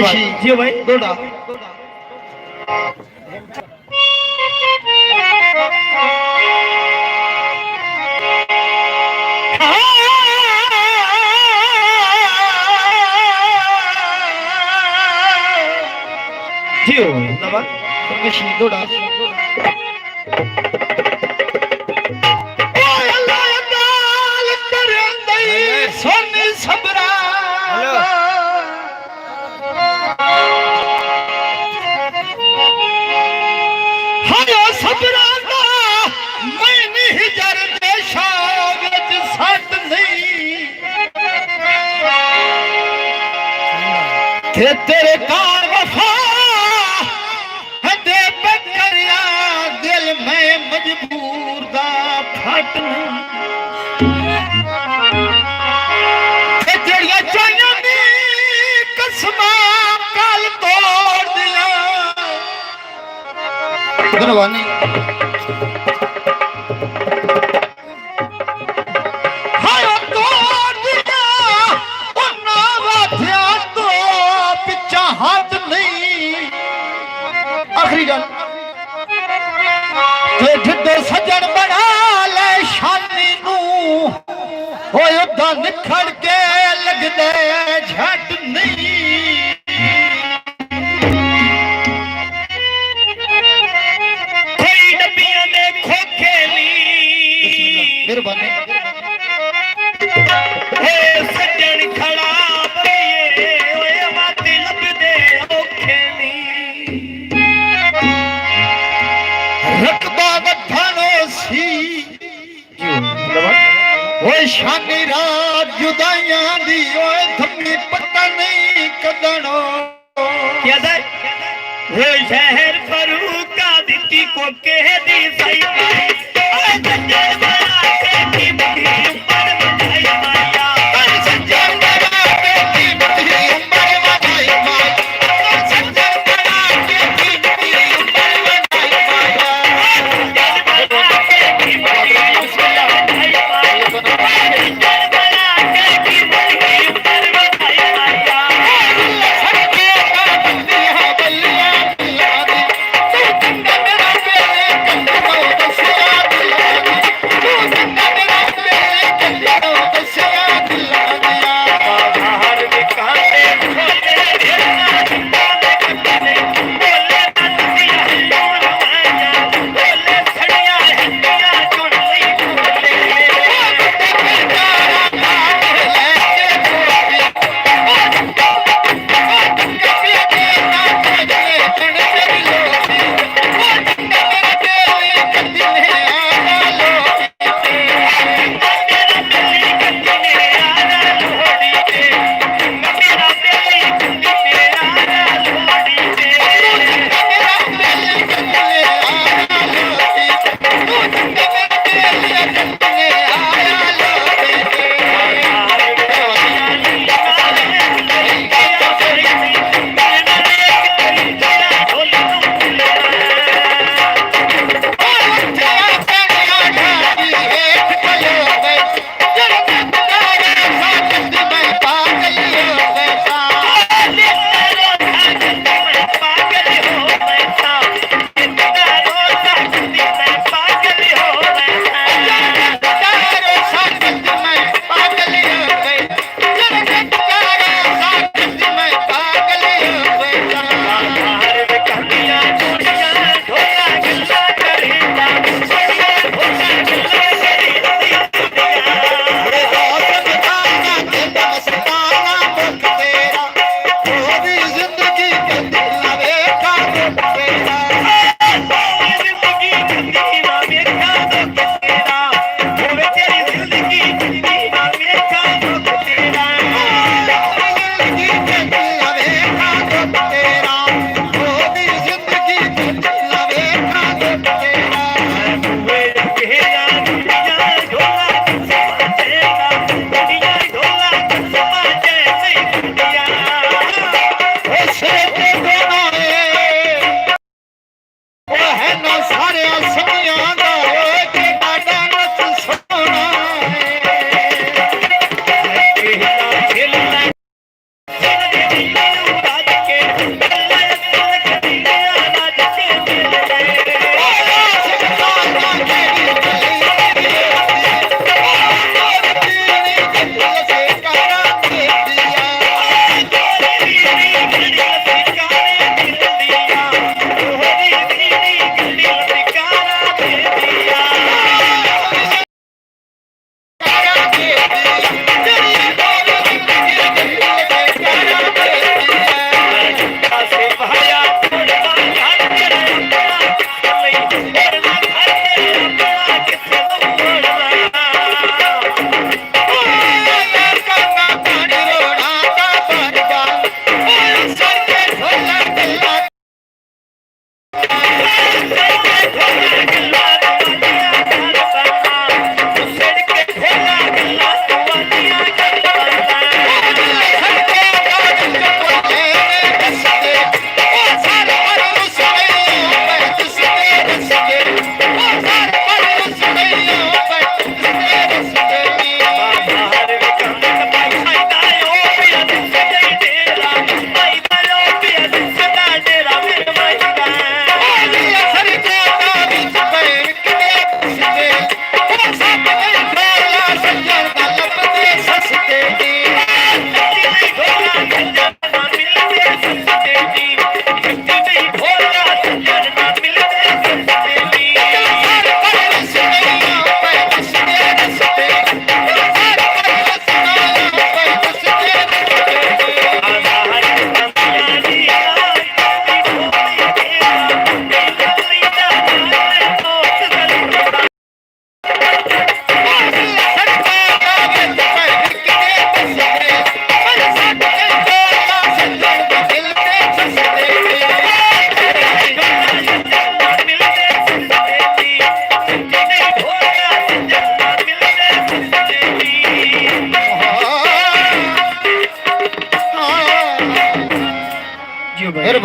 जियो भाई दोड़ा जियो दबा परमेशी दोड़ा सोनी सबरा हायो सबरा दा मैं नहीं जर देशा विच सट नहीं ते तेरे कार वफा दे बकरिया दिल में मजबूर दा फट नहीं धन्यवाद तो पिछा हाथ नहीं आखिरी गल ढिडे सजन बना ले शानी नू उदा निखड़ के लगदे झट नहीं शानी रात जुदाइयां दी ओए थम्मी पता नहीं कदनो क्या दे वो शहर फरूका दिती को कह दी सही ओए सच्चे बना के की बड़ी उम्र बधाई माया ओए सच्चे बना के की बड़ी उम्र बधाई माया सच्चे बना के की बड़ी उम्र बधाई माया सच्चे बना के की बड़ी उम्र बधाई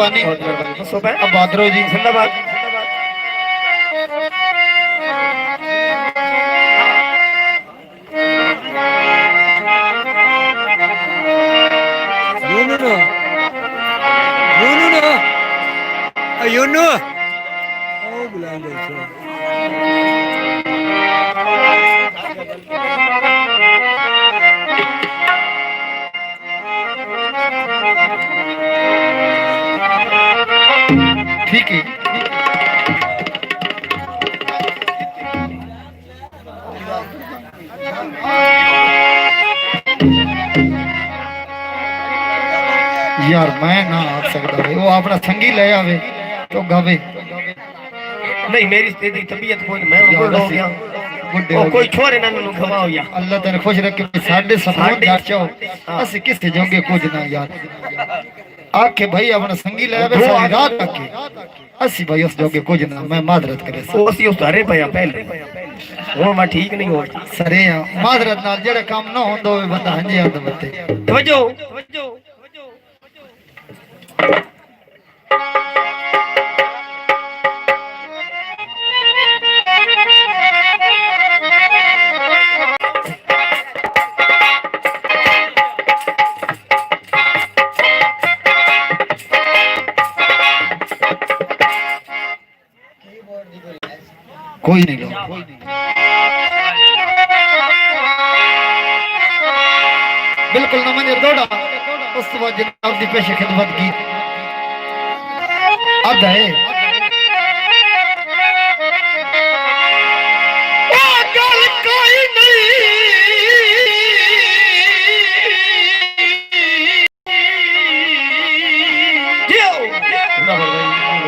मेहरबानी। अब बादरो जी जिंदाबाद। Ayuno. Oh, Belanda. ठीक है। यार मैं ना आ सकता वो अपना संगी ले आवे तो गावे नहीं मेरी तेरी तबीयत कोई मैं बुढ़ा हो गया बुढ़े ओ हो कोई गए। छोरे ना नु खवाओ या अल्लाह तेरे खुश रखे साढ़े सफान जाचो अस किससे जोगे कुछ ना यार आके भाई अपना संगी ले आवे सारी रात आके असी भाई उस जोगे कुछ ना मैं मादरत करे ओ सी उतारे पया पहले वो मैं ठीक नहीं हो सरे मादरत नाल जेड़ा काम ना होंदा होवे बंदा हंजे आंदा बते तवज्जो कोई नहीं लो बिल्कुल ना मंजर दौड़ा उस बाद जनाब दी पेश खिदमत की अब है गल कोई नहीं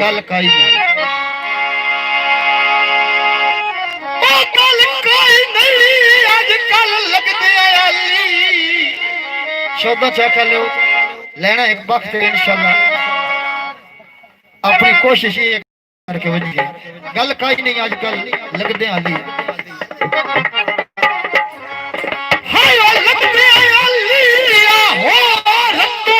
गल काई नहीं शोभा चाह लो लेना एक वक्त इंशाल्लाह अपनी कोशिश ये करके वजिए गल काई नहीं आजकल लगदे आली हाय लगदे आली हो रत्तो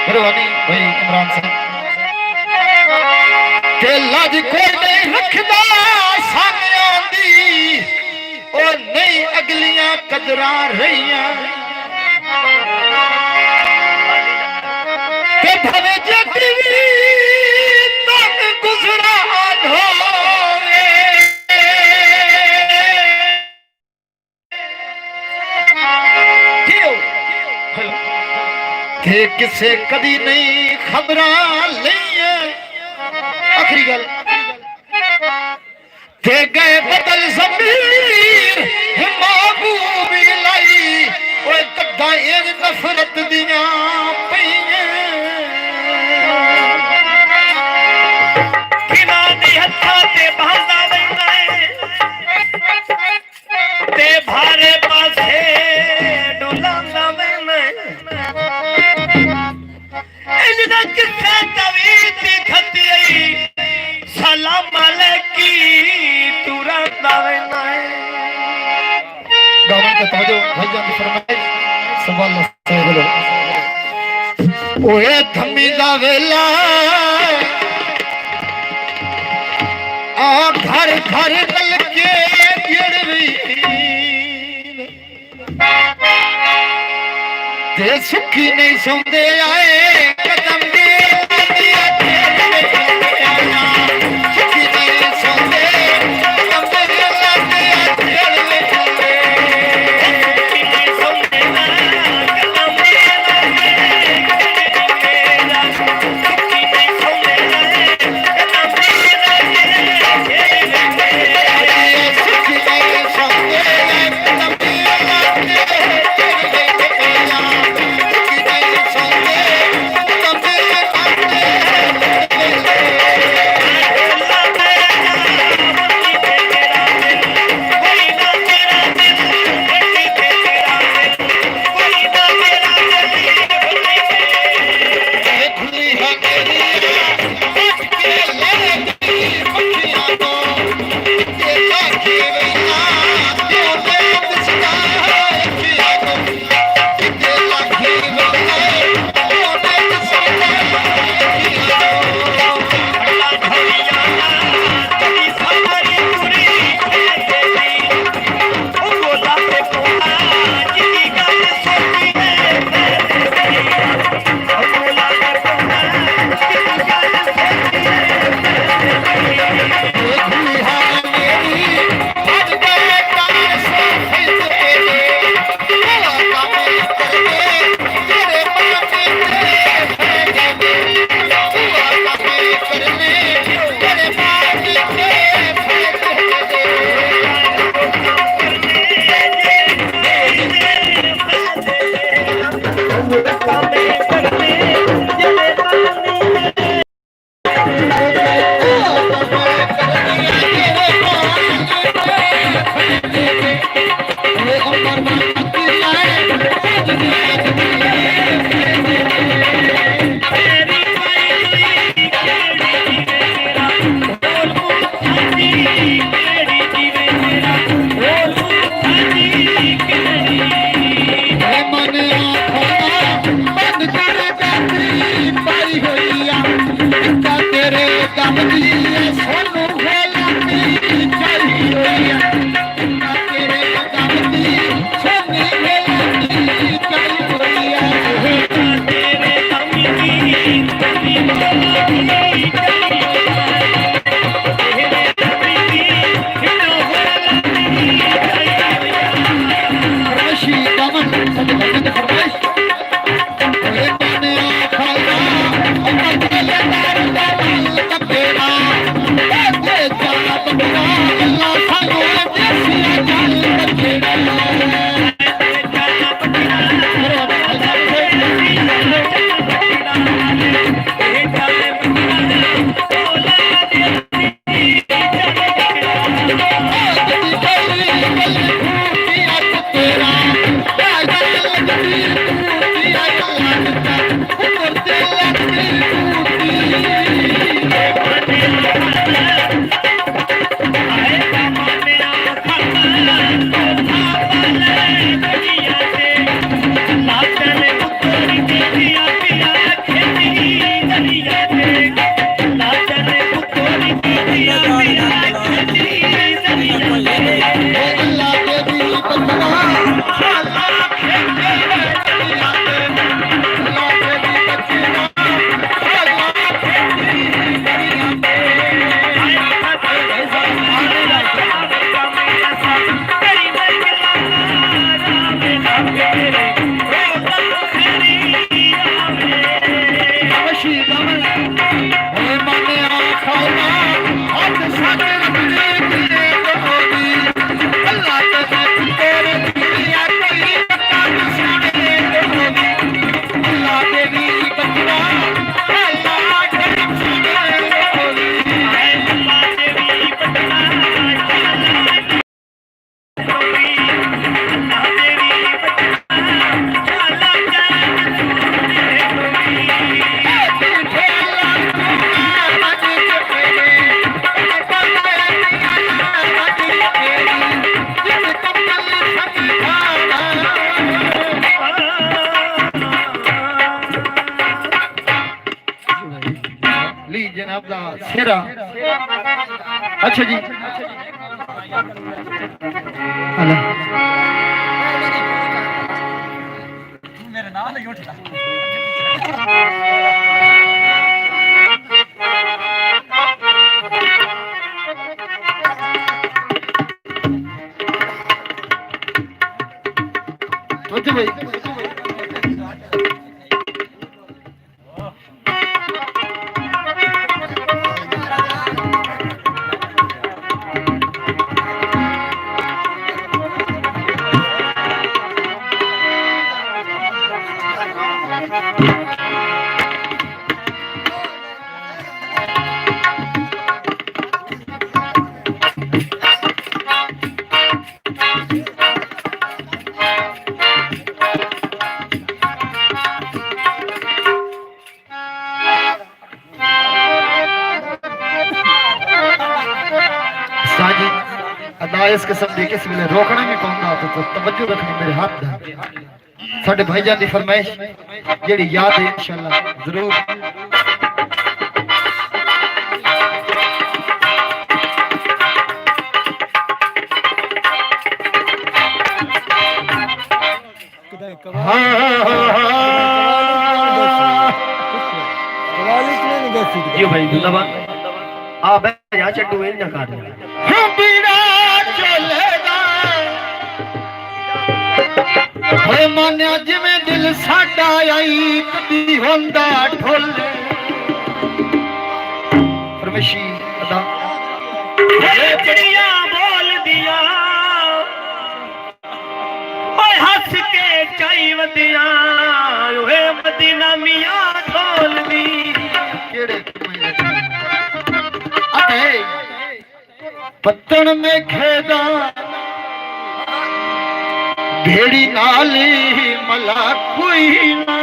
मेहरबानी भाई इमरान साहब ते लाज कोई नहीं रखदा सामने आंदी ओ नहीं अगलियां कदरां रहियां ते भवे जदी तन गुजरा होवे क्यों थे किसे कदी नहीं खबरां लईया आखिरी गल ते गए बदल ज़मीर महबूबी लाई ओए कद्दा इज नफरत दियां पईयां किना दी हत्था ते बहाना वैंदा ते भारे पासे डोलांदा वैंदा इन्ना किस्सा तवीत दी खती सलाम अलैकी तुरा दावना है दामन का तवज्जो भाई जान फरमाइश सवाल से बोलो ओए थमी दा वेला आ घर घर नल के गिरवी ते सुखी नहीं सौंदे आए कदम दे अल्लाह तेरी बदना अल्लाह तेरी बदना ली जनाब दा सेरा अच्छा जी मेरे नाम नहीं उठता तो भाई इस किस्म की किसी वे रोकना भी पाऊंगा तो तवज्जो रखनी मेरे हाथ दा साडे भाईजान दी फरमाइश जेड़ी याद है इंशाअल्लाह जरूर जी भाई जिंदाबाद आ बे जा चड्डू इन ना कर मान्या जिवें दिल साडा आई कदी होंदा ढोले परमेशी अदा चिड़िया बोल दिया हंस के चाई वदिया मदीना मियां ढोल दी केड़े पत्तन में खेदा भेड़ी नाली मला कोई ना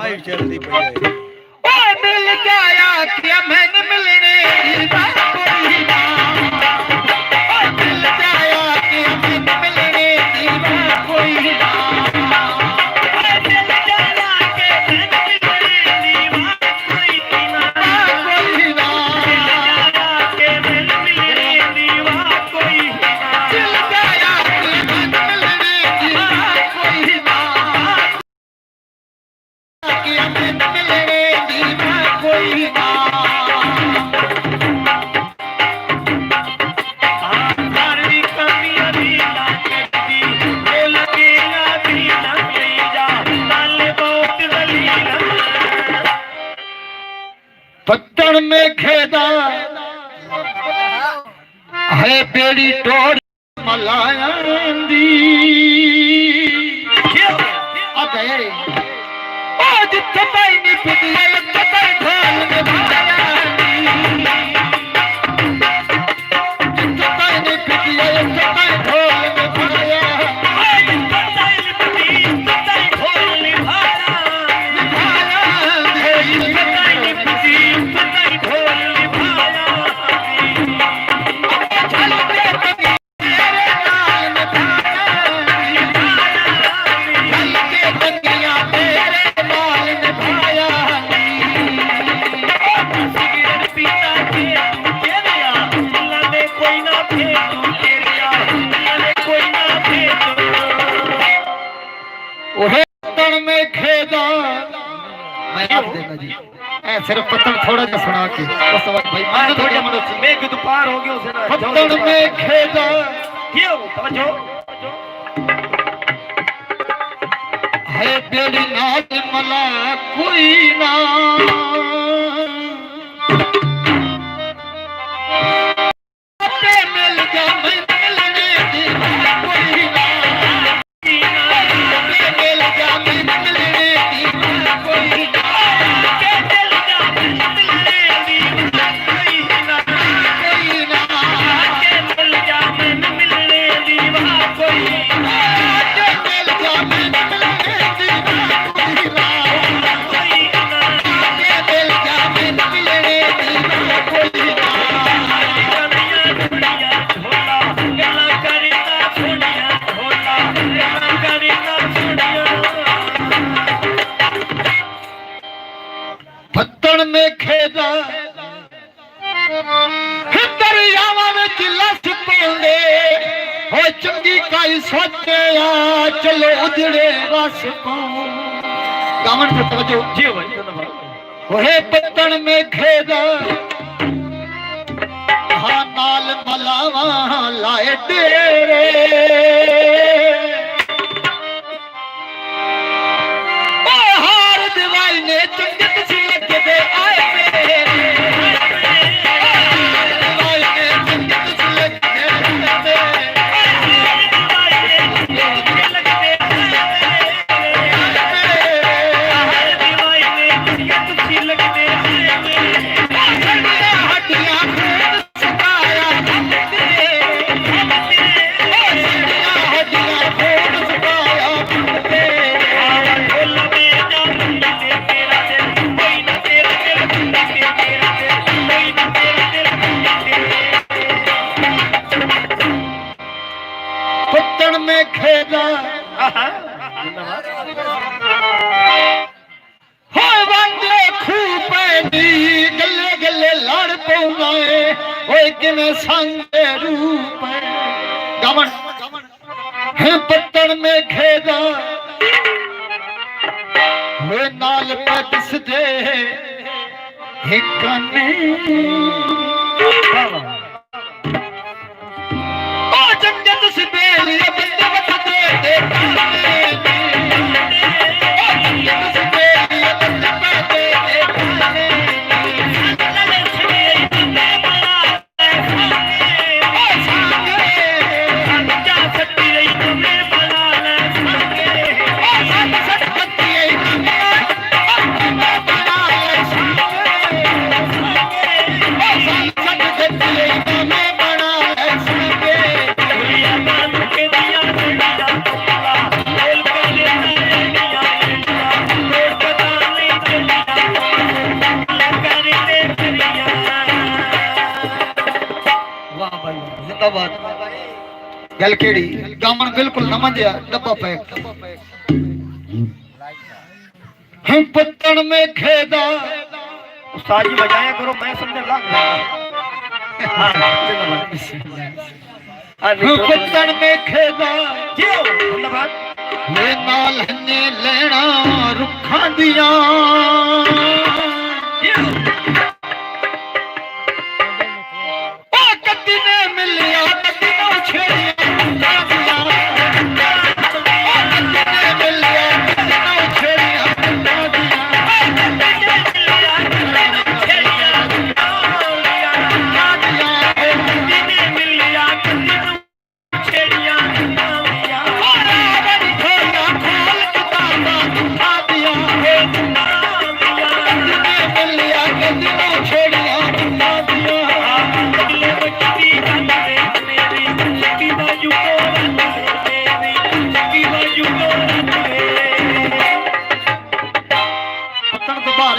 आई चलती पड़ी ओ मिल गया कि मैंने मिलने की बात कोई ना ओ मिल गया कि मैंने मिलने की बात कोई ना पत्थर में खेदा है बेड़ी टोर मलायंदी अबे ओ जिथे भाई नी पिटिया कतई ढोल में भाया जिथे भाई नी पिटिया कतई ढोल में भाया ना जी ए सिर्फ पत्तन थोड़ा सा सुना के उस बाद भाई मान थोड़ा मनोसी मैं कि तो पार हो गयो से ना पत्तन में खेदा क्यों तवज्जो है बेड़ी नाल मला कोई ना ते मिल जा मैं मिलने दी कोई ना ते मिल जा मैं मिलने दी कोई ना के दिल जा मिलने दी कोई ना कोई ना के दिल जा मिलने दी कोई ते मिल जा मैं मिलने दी कोई ना कोई ना के दिल जा मैं मिलने दी कोई ना पत्तन में खेदा दरियावां विच लस पाउंदे हो चंगी काई सोचे आ चलो उजड़े रस पाऊं गावन पे तवज्जो जी भाई धन्यवाद ओहे पत्तन में खेदा हा नाल मलावा लाए तेरे ओ हार दिवाई ने चंगत सी लगदे आए मेरे दिवाई ने चंगत सी लगदे हड्डियां खून सुकाया हड्डियां खून सुकाया पत्तन में खेदा हो वंदे खूपैनी गले गले लड़ पौना ओए किने संगे रूप गमन है पत्तन में खेदा वे नाल पदस दे हिकने ओ जंगत से बेली बंदे वठदे दे काने जंगत से बेली बंदे वठदे दे काने ओ सांगे जा सकती रही तुम्हें बना ले ओ संग सटती मैं बना ले सांगे ओ संग सटती मैं बना ले सांगे दुनिया मान के दिया दुनिया तोला बोल के लेना दिया तोड़ पता नहीं चलिया कर दे करिया वाह भाई जिंदाबाद गल केड़ी गामन बिल्कुल न मंजिया डब्बा पैक हम पत्तन में खेदा उस्ताद जी बजाया करो मैं समझ लग रहा हां हम पत्तन में खेदा जी धन्यवाद वे नाल हने लेना रुखां दियां ओ कदी ने मिलिया कदी नो छेड़िया दियां ओ कदी ने मिलिया कदी नो छेड़िया दियां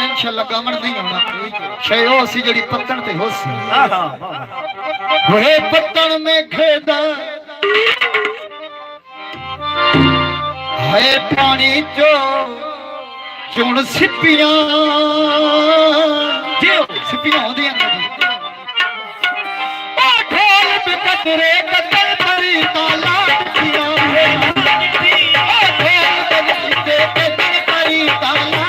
इंशाल्लाह गामन नहीं होना शय हो सी जड़ी पत्तन ते हो सी वे पत्तन में खेदा है पानी चो चुन सिपियां सिपियां होंदियां ओ ढोल पे कतरे कतल परी ताला दिया ओ ढोल पे कतरे कतल परी ताला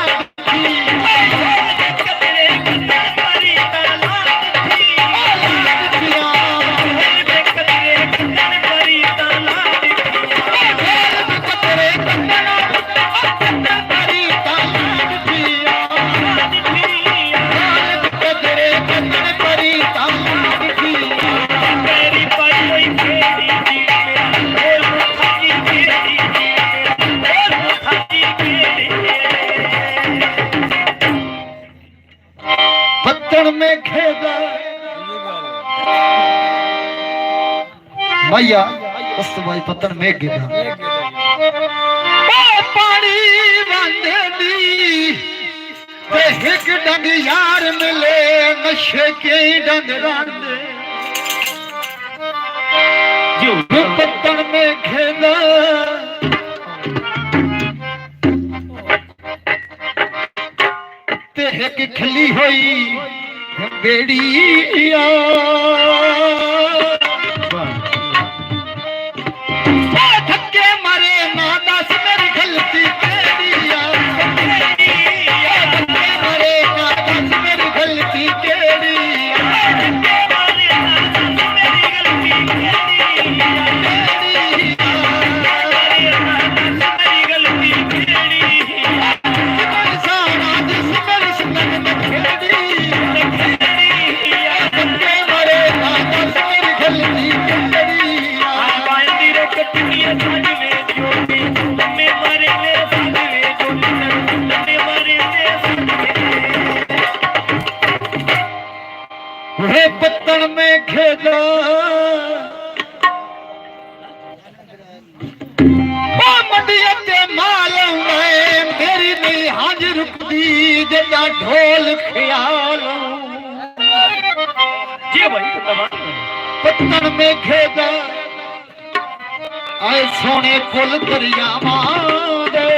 भैया उस भाई पतन में गिरा पानी वांदे दी ते हिक डंग यार मिले नशे के डंग रांदे जो पतन में घेदा ते हिक खली हुई बेड़िया धक्के मारे ना दस मेरी गलती केड़िया धक्के मारे ना दस मेरी गलती केड़िया पत्तन में खेदा मंडिया ते माल मेरी नहीं हाज रुकदी जदा ढोल ख्याल जी भाई पत्तन में खेदा आए सोने फुल दरियावां दे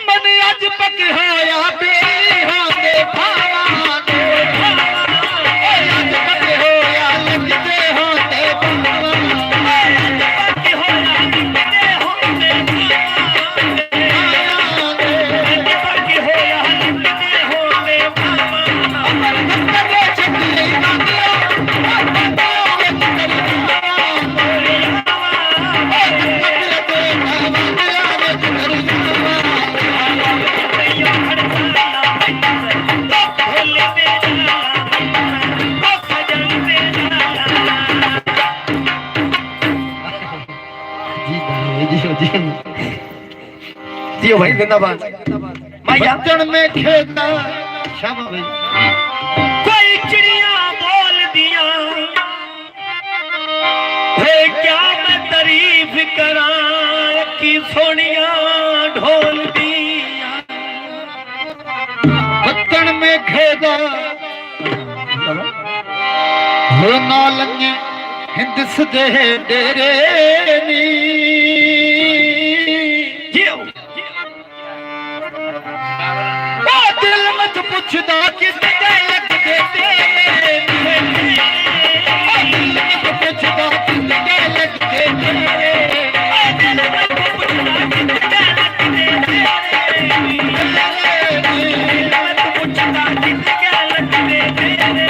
मन अज पक होया बेहा दे भावा दे अज पक होया लगदे होते भावा अज पक होया लगदे होते भावा अमर भक्ते छकले बांधिया जी भाई जिंदाबाद माया बचन में खेता शाम भाई कोई चिड़िया बोल दिया है क्या मैं तारीफ करा कि सोनिया ढोल दिया बचन में खेता हो नालंगे हिंदस दे डेरे नी दिल मत पुछदा किस गलत दे तेरे दिल मत पुछदा किस गलत दे तेरे दिल मत पुछदा किस गलत दे तेरे दिल मत पुछदा किस गलत दे तेरे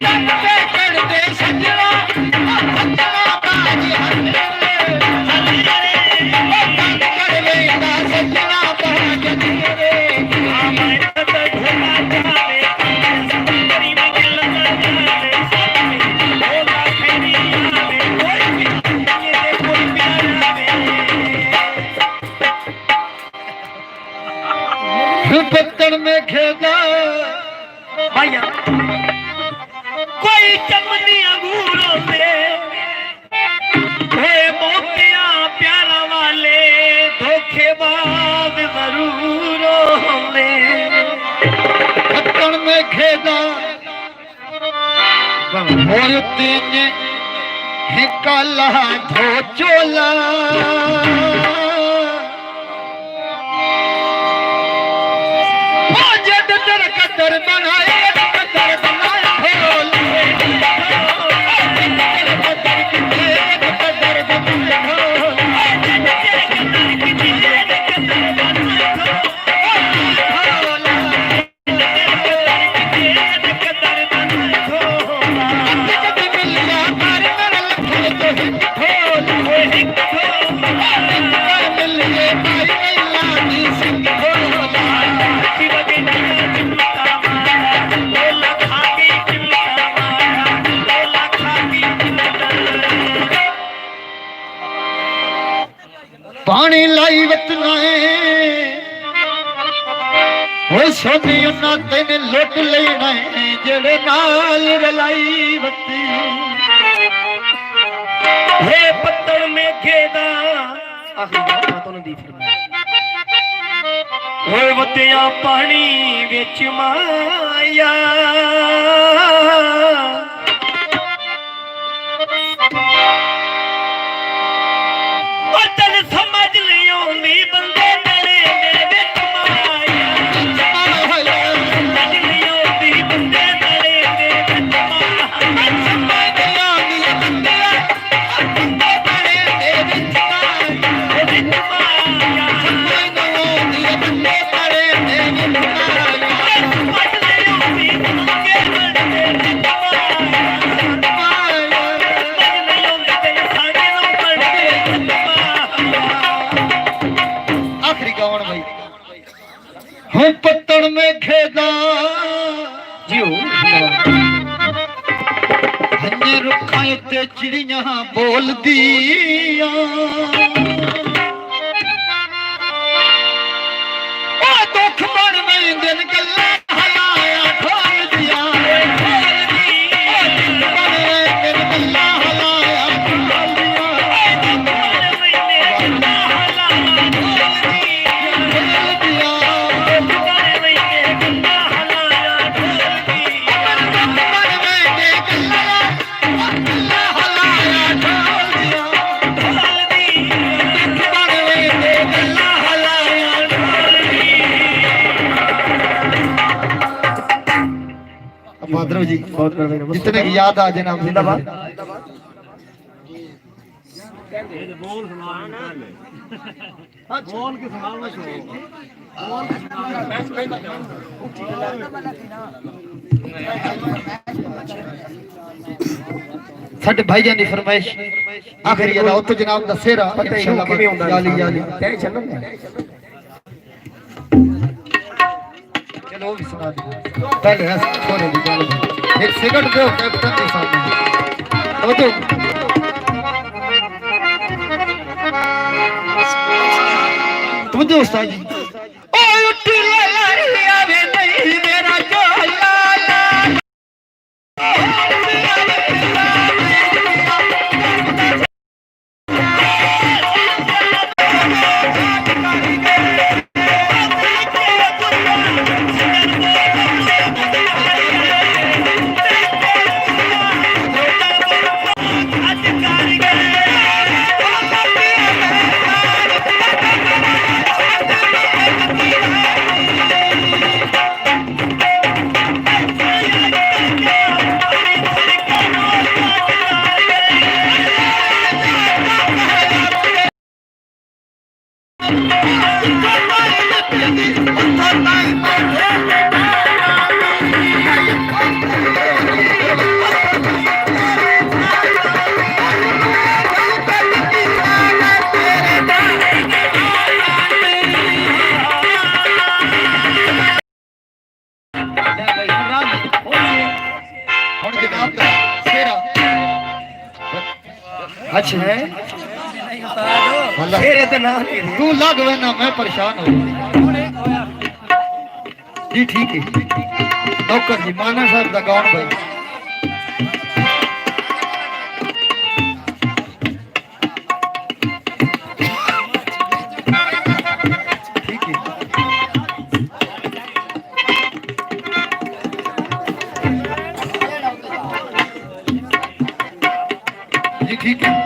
तन पे कर दे सजना बाज हरे तन कर लेंदा सजना बाज तेरे पत्तन में खेदा माया कोई चमनी अंगूरों से मोतिया प्यारा वाले धोखेबाज जरूर होंगे पत्तन में खेदा होते ने है काला धो चोला जद दर कदर बनाए कदर बनाए ढोल कदर पानी लाई वतना वो सोनी उन्ना तेने लुट लेना है जेड़े नाल रलाई बत्ती हे पत्तल में घेदा होए वतिया पानी विच माया पत्तल समझ लियो नी बंदे तेरे दे विच माया समझ लियो नी बंदे तेरे दे विच माया समझ लियो नी बंदे तेरे दे विच माया समझ लियो नी बंदे तेरे दे विच माया समझ लियो नी बंदे तेरे दे विच आखिरी गावन भाई हम पत्तन में खेदा जियो हन्ने रुखां ते चिड़ियां बोल दिया ओ दुख बन में दिन गल्ला हलाया ढोल दिया ढोल दी ओ दुख बन में दिन गल्ला हलाया ढोल दिया दुख बन में गल्ला हलाया ढोल दिया दुख बन में गल्ला हलाया ढोल दिया दुख बन में गल्ला हलाया ढोल दिया ढोल दी दुख बन में गल्ला हलाया ढोल माधव जी बहुत जितने की याद आ जनाब जिंदाबाद साडे भाईजान की फरमाइश आखिरी अदा उतो जनाब दा सेहरा इंशाअल्लाह जाली जाली चलो वो भी सुना दो पहले छोरे दी गल एक सेकंड दो कैप्टन के सामने तो तुझे उस्ताद जी ओ उठ ला आवे नहीं मेरा जोला अच्छा है तू लग ना मैं परेशान हो जी ठीक है नौकर जी माना साहब का गाउन भाई ठीक है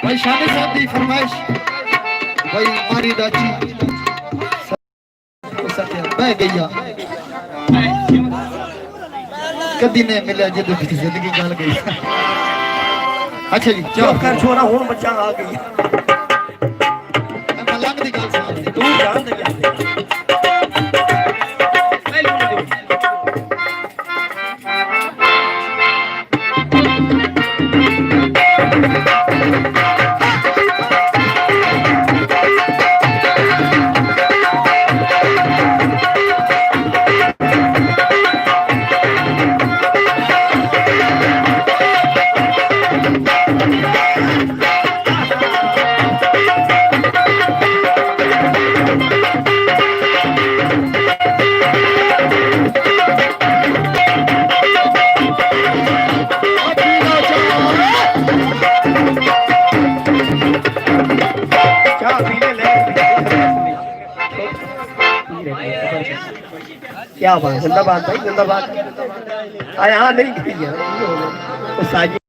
भाई शानी साहब की फरमाइश भाई हमारी दाची बह गई कदी ने मिले जो जिंदगी गल गई अच्छा जी चलो कर छोरा हुन बच्चा आ गई मलंग की गल सुन तू जान दे क्या बात, जिंदाबाद भाई, जिंदाबाद। हाँ नहीं किया, साजी